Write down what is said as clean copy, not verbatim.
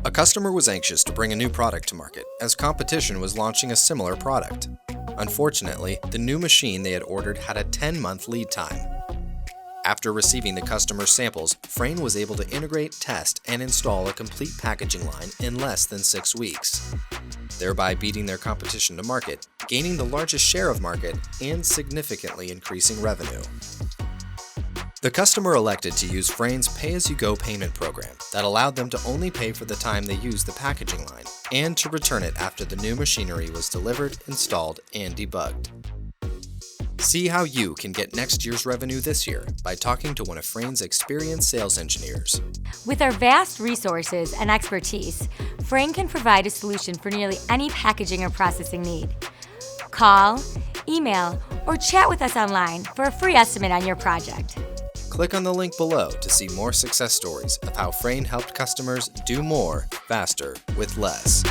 A customer was anxious to bring a new product to market, as competition was launching a similar product. Unfortunately, the new machine they had ordered had a 10-month lead time. After receiving the customer's samples, Frain was able to integrate, test, and install a complete packaging line in less than 6 weeks, thereby beating their competition to market, gaining the largest share of market, and significantly increasing revenue. The customer elected to use Frain's pay-as-you-go payment program that allowed them to only pay for the time they used the packaging line and to return it after the new machinery was delivered, installed, and debugged. See how you can get next year's revenue this year by talking to one of Frain's experienced sales engineers. With our vast resources and expertise, Frain can provide a solution for nearly any packaging or processing need. Call, email, or chat with us online for a free estimate on your project. Click on the link below to see more success stories of how Frain helped customers do more faster with less.